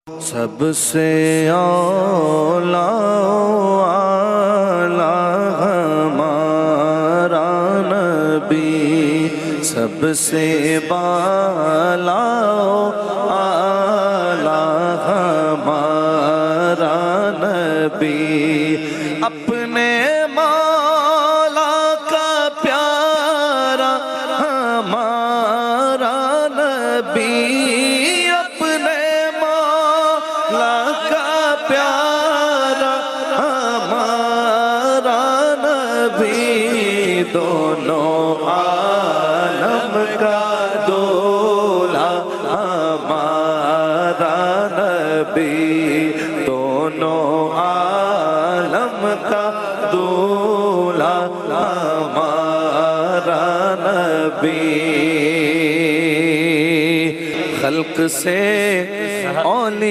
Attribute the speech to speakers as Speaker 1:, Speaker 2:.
Speaker 1: سب سے اولا اعلیٰ ہمارا نبی، سب سے بالا اعلیٰ ہمارا نبی، اپنے مولا کا پیارا ہمارا نبی، اپنے مولا کا پیارا ہمارا نبی، دونوں عالم کا دولا ہمارا نبی، دونوں عالم کا دولا ہمارا نبی، خلق سے اولیاء